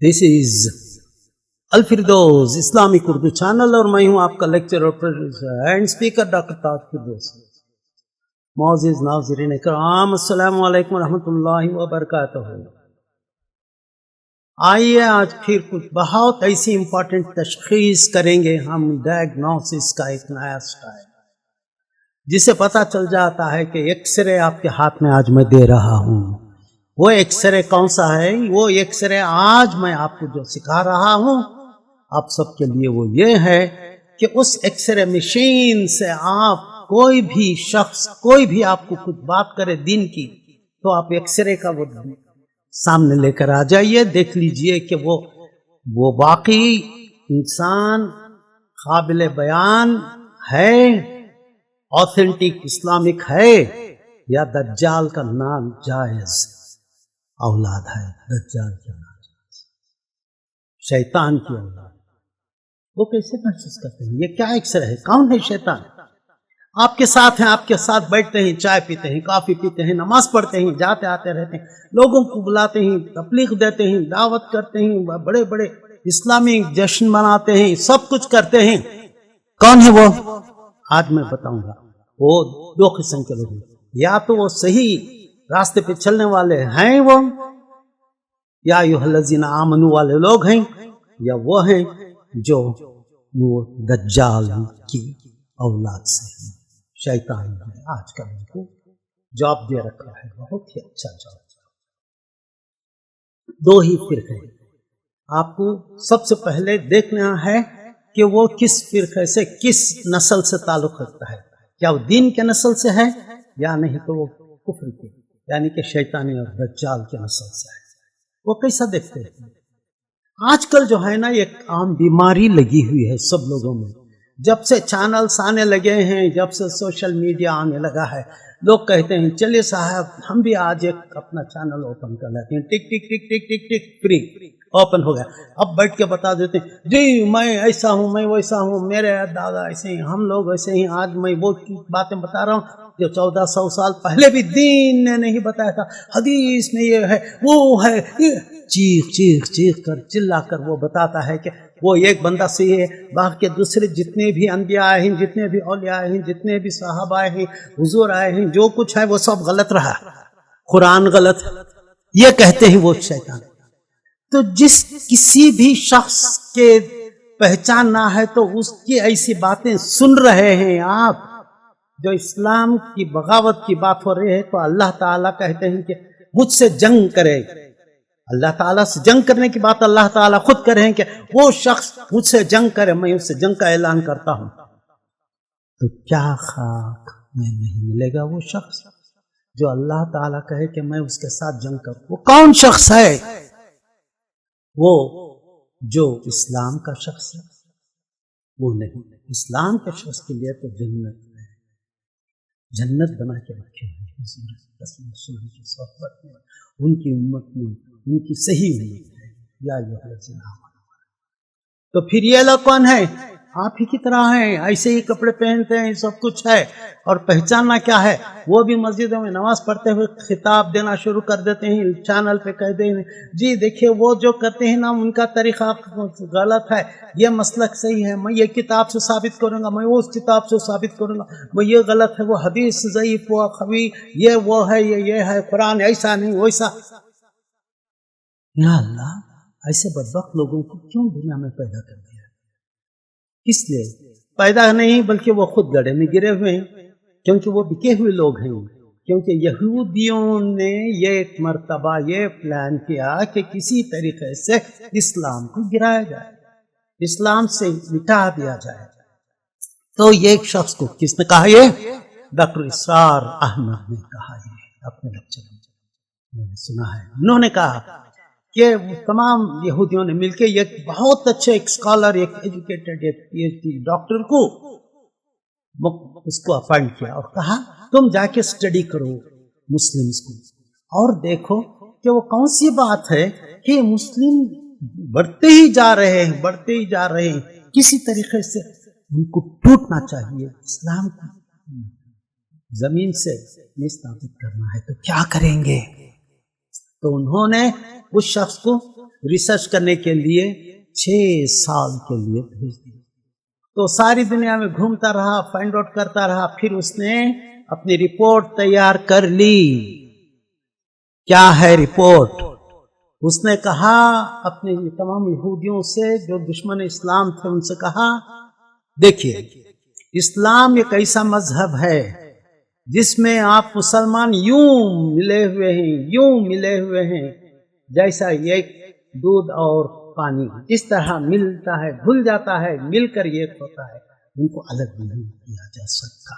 This is Al-Firdaus Islamic Urdu channel और मैं हूं आपका lecturer professor and speaker doctor Taj Firdaus. मौजूद नाज़रीन इकराम, अस्सलामु अलैकुम रहमतुल्लाहि व बरकातहू। आइए आज फिर कुछ बहुत ऐसी इंपॉर्टेंट तशखीस करेंगे हम, डायग्नोसिस का एक नया स्टाइल, जिसे पता चल जाता है कि एक्सरे आपके हाथ में आज मैं दे रहा हूं। वो एक्सरे कौन सा है? वो एक्सरे आज मैं आपको जो सिखा रहा हूं आप सबके लिए वो ये है कि उस एक्सरे मशीन से आप कोई भी शख्स, कोई भी आपको कुछ बात करे दिन की, तो आप एक्सरे का वो सामने लेकर आ जाइए, देख लीजिए कि वो वाकई इंसान काबिल बयान है, ऑथेंटिक इस्लामिक है, या दज्जाल का नाम जायज औलाद है, दज्जाल की औलाद, शैतान की औलाद। वो कैसे महसूस करते हैं? ये क्या एक्सरे है? कौन है शैतान? आपके साथ हैं, आपके साथ बैठते हैं, चाय पीते हैं, कॉफी पीते हैं, नमाज पढ़ते हैं, जाते आते रहते हैं, लोगों को बुलाते हैं, तबलीग देते हैं, दावत करते हैं, बड़े बड़े इस्लामिक जश्न मनाते हैं, सब कुछ करते हैं। कौन है वो? आज मैं बताऊंगा। वो दो किस्म के लोग हैं, या तो वो सही रास्ते पे चलने वाले हैं वो, या अय्युहल्लज़ीना आमनू वाले लोग हैं, या वो हैं जो वो दज्जाल की औलाद से हैं, शैतान ने आजकल उनको जॉब दे रखा है, बहुत ही अच्छा जॉब। दो ही फिरके हैं, आपको सबसे पहले देखना है कि वो किस फिरके से, किस नस्ल से ताल्लुक रखता है। क्या वो दीन के नस्ल से है या नहीं, तो वो कुफ्र के यानी कि शैतानी और दज्जाल के नस्ल से है। वो कैसा देखते हैं? आजकल जो है ना, एक आम बीमारी लगी हुई है सब लोगों में। जब से चैनल्स आने लगे हैं, जब से सोशल मीडिया आने लगा है, लोग कहते हैं चलिए साहब हम भी आज एक अपना चैनल ओपन कर लेते हैं, टिक टिक टिक टिक टिक टिक, फ्री ओपन हो गया। अब बैठ के बता देते हैं जी मैं ऐसा हूँ, मैं वैसा हूँ, मेरे दादा ऐसे ही, हम लोग ऐसे ही। आज मैं वो बातें बता रहा हूँ जो 1400 साल पहले भी दीन ने नहीं बताया था। हदीस में ये है, वो है, चीख चीख चीख कर चिल्ला कर वो बताता है कि वो एक बंदा सही है, बाकी दूसरे जितने भी अंबिया आए हैं, जितने भी औलिया आए हैं, जितने भी साहबा आए हैं, हुजूर आए हैं, जो कुछ है वो सब गलत रहा, कुरान गलत है, ये कहते हैं वो शैतान। तो जिस किसी भी शख्स के पहचानना है तो उसकी ऐसी बातें सुन रहे हैं आप, जो इस्लाम की बगावत की बात हो रही है, तो अल्लाह ताला कहते हैं कि मुझसे जंग करे। अल्लाह ताला से जंग करने की बात अल्लाह ताला खुद कर रहे हैं कि वो शख्स मुझसे जंग करे, मैं उससे जंग का ऐलान करता हूं। तो क्या खाक में नहीं मिलेगा वो शख्स जो अल्लाह ताला कहे कि मैं उसके साथ जंग करूं? वो कौन शख्स है? वो जो इस्लाम का शख्स है वो नहीं। इस्लाम के शख्स के लिए तो जन्नत है, जन्नत बना के रखे हैं की सोहबत में, उनकी उम्मत में, उनकी सही उम्मत है, या तो फिर ये लोग कौन है? आप ही की तरह हैं, ऐसे ही कपड़े पहनते हैं, सब कुछ है, और पहचानना क्या है? वो भी मस्जिदों में नमाज पढ़ते हुए खिताब देना शुरू कर देते हैं, चैनल पे कह दें जी देखिए वो जो करते हैं ना उनका तरीका गलत है, ये मसलक सही है, मैं ये किताब से साबित करूंगा, मैं उस किताब से साबित करूंगा, मैं ये गलत है, वो हदीस ज़ईफ, वो खवी, ये वो है, ये है, कुरान ऐसा नहीं वैसा। या अल्लाह, ऐसे बदबख्त लोगों को क्यों दुनिया में पैदा कर दिया? इसलिए पैदा नहीं बल्कि वो खुद गड्ढे में गिरे हुए हैं, क्योंकि वो बिके हुए लोग हैं। क्योंकि यहूदियों ने ये एक मर्तबा ये प्लान किया कि किसी तरीके से इस्लाम को गिराया जाए, इस्लाम से मिटा दिया जाए। तो ये एक शख्स को किसने कहा? ये डॉक्टर इसरार अहमद ने कहा, ये अपने लेक्चर में मैंने सुना है। उन्होंने कहा कि तमाम यहूदियों ने मिलकर एक बहुत अच्छे एक स्कॉलर, एक एजुकेटेड, एक पीएचडी डॉक्टर को उसको अपॉइंट किया और कहा तुम जाके स्टडी करो मुस्लिम्स को, और देखो कि वो कौन सी बात है कि मुस्लिम बढ़ते ही जा रहे हैं, बढ़ते ही जा रहे हैं, किसी तरीके से उनको टूटना चाहिए, इस्लाम को जमीन से निस्ताबित करना है, तो क्या करेंगे? तो उन्होंने उस शख्स को ریسرچ کرنے کے لیے 6 سال کے لیے بھیج دیا. تو ساری دنیا میں گھومتا رہا, فائنڈ آؤٹ کرتا رہا. پھر اس نے اپنی رپورٹ تیار کر لی. کیا ہے رپورٹ؟ اس نے کہا اپنے تمام یہودیوں سے جو دشمن اسلام تھے ان سے کہا, دیکھیے اسلام ایک ایسا مذہب ہے جس میں آپ مسلمان یوں ملے ہوئے ہیں جیسا ایک دودھ اور پانی اس طرح ملتا ہے, گھل جاتا ہے, مل کر ایک ہوتا ہے, ان کو الگ نہیں کیا جا سکتا.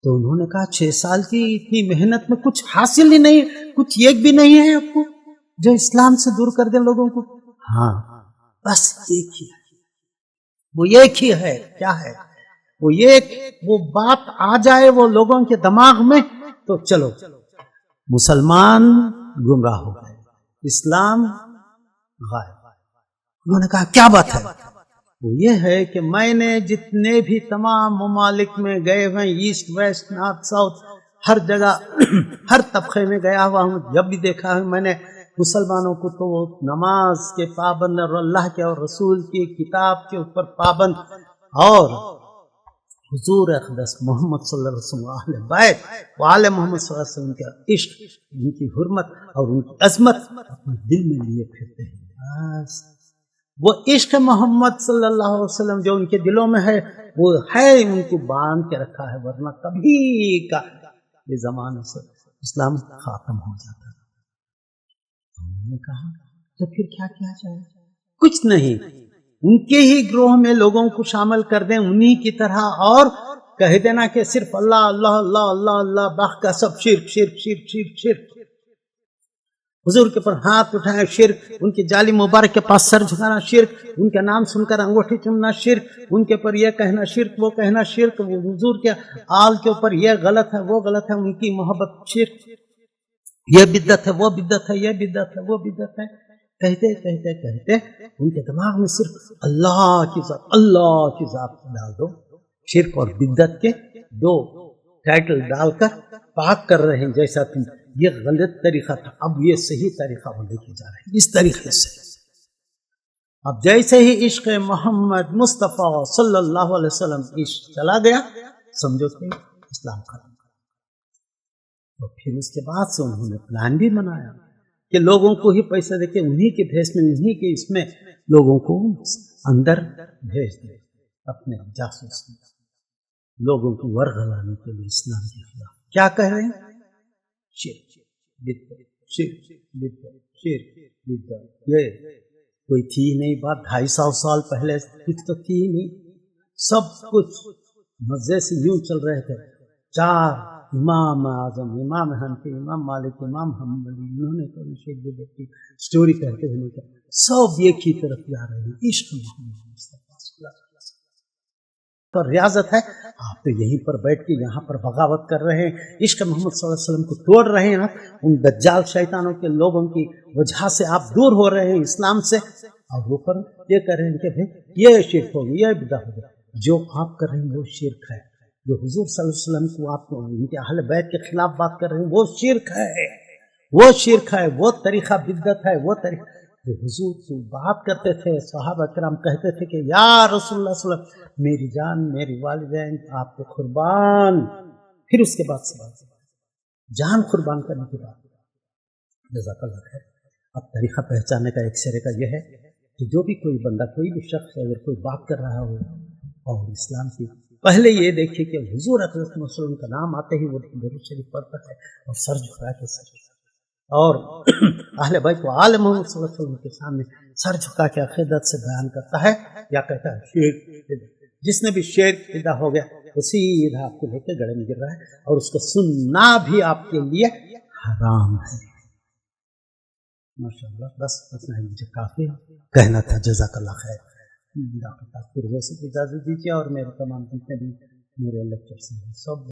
تو انہوں نے کہا 6 سال کی اتنی محنت میں کچھ حاصل ہی نہیں, کچھ ایک بھی نہیں ہے آپ کو جو اسلام سے دور کر دیں لوگوں کو؟ ہاں بس ایک ہی ہے, وہ ایک ہی ہے. کیا ہے وہ بات آ جائے وہ لوگوں کے دماغ میں تو چلو مسلمان گمراہ ہو گئے, اسلام غائب. انہوں نے کہا کیا بات ہے؟ وہ یہ ہے کہ میں نے جتنے بھی تمام ممالک میں گئے ہوئے, ایسٹ ویسٹ نارتھ ساؤتھ, ہر جگہ ہر طبقے میں گیا ہوا ہوں, جب بھی دیکھا ہے میں نے مسلمانوں کو تو وہ نماز کے پابند اور اللہ کے اور رسول کی کتاب کے اوپر پابند, اور حضور اقدس محمد صلی اللہ علیہ وسلم اہل بیت وآل محمد صلی اللہ علیہ وسلم کا عشق, ان کی حرمت اور ان کی عظمت اپنے دل میں لیے پھرتے ہیں. بس وہ عشق محمد صلی اللہ علیہ وسلم جو ان کے دلوں میں ہے وہ ہے, ان کو باندھ کے رکھا ہے, ورنہ کبھی کا یہ زمانے سے اسلام ختم ہو جاتا. انہوں نے کہا تو پھر کیا کیا جائے؟ کچھ نہیں, ان کے ہی گروہ میں لوگوں کو شامل کر دیں انہی کی طرح, اور کہہ دینا کہ صرف اللہ اللہ اللہ اللہ اللہ, باقی کا سب شرک شرک شرک شرک شرک. حضور کے پر ہاتھ اٹھانا شرک, ان کے جالی مبارک کے پاس سر جھکانا شرک, ان کے نام سن کر انگوٹھی چومنا شرک, ان کے پر یہ کہنا شرک وہ کہنا شرک, حضور کے آل کے اوپر یہ غلط ہے وہ غلط ہے, ان کی محبت شرک, یہ بدعت ہے وہ بدعت ہے, یہ بدعت ہے وہ بدعت ہے. کہتے کہتے کہتے ان کے دماغ میں صرف اللہ کی ذات ڈال دو. شرک اور بدعت کے 2 ٹائٹل ڈال کر پاک کر رہے ہیں, جیسا تم یہ غلط طریقہ تھا, اب یہ صحیح طریقہ وہ لے کے جا رہے ہیں اس طریقے سے. اب جیسے ہی عشق محمد مصطفیٰ صلی اللہ علیہ وسلم عشق چلا گیا, سمجھو کہ اسلام ختم. تو پھر اس کے بعد سے انہوں نے پلان بھی بنایا کہ لوگوں کو ہی پیسہ دے کے انہی کے بھیس میں, انہی کے اس میں لوگوں کو اندر بھیج دے, اپنے جاسوس لوگوں کو ورغلانے کے لیے اسلام کے خلاف. کیا کہہ رہے ہیں؟ شرک بدعت, شرک بدعت, شرک بدعت. یہ کوئی تھی نہیں بات, 250 سال پہلے کچھ تو تھی نہیں, سب کچھ مزے سے یوں چل رہے تھے. 4 امام اعظم, امام حنفی, امام مالک, امام حنبلی, انہوں نے کوئی شیخ بدعت کی سٹوری کہتے ہوئے کہ سب ایک ہی طرف جا رہے ہیں, عشق محمد مصطفیٰ صلی اللہ علیہ وسلم پر ریاضت ہے. آپ تو یہیں پر بیٹھ کے یہاں پر بغاوت کر رہے ہیں, عشق محمد صلی اللہ علیہ وسلم کو توڑ رہے ہیں, آپ ان دجال شیطانوں کے لوگوں کی وجہ سے آپ دور ہو رہے ہیں اسلام سے, اور وہ پر یہ کر رہے ہیں کہ بھائی یہ شرک ہو گیا, یہ بدعت ہو گیا. جو آپ کر رہے ہیں وہ شرک ہے, جو حضور صلی اللہ علیہ وسلم کو آپ ان کے اہل بیت کے خلاف بات کر رہے ہیں وہ شرک ہے, وہ شرک ہے, وہ طریقہ بدعت ہے. وہ طریقہ جو حضور سے بات کرتے تھے, صحابہ کرام کہتے تھے کہ یا رسول اللہ صلی اللہ علیہ وسلم میری جان میری والدین آپ کو قربان. پھر اس کے بعد سے جان قربان کرنے کے بعد جزاک اللہ خیر. اب طریقہ پہچاننے کا ایک سرے کا یہ ہے کہ جو بھی کوئی بندہ, کوئی بھی شخص اگر کوئی بات کر رہا ہو اور اسلام کی, پہلے یہ دیکھیے کہ حضور اقدس صلی اللہ علیہ وسلم کا نام آتے ہی وہ درود شریف پڑھتا ہے اور سر جھکا کے اور اہل بیت کو آل محمد صلی اللہ علیہ وسلم کے سامنے سر جھکا کے عقیدت سے بیان کرتا ہے, یا کہتا ہے شرک. جس نے بھی شرک پیدا ہو گیا وہ سیدھا آپ کو لے کے گڑے میں گر رہا ہے, اور اس کو سننا بھی آپ کے لیے حرام ہے. ماشاءاللہ, بس اتنا ہی مجھے کافی کہنا تھا. جزاک اللہ خیر. پھر وہ سے اجازت دیجیے, اور میرے تمام جتنے بھی میرے لیکچرز ہیں سب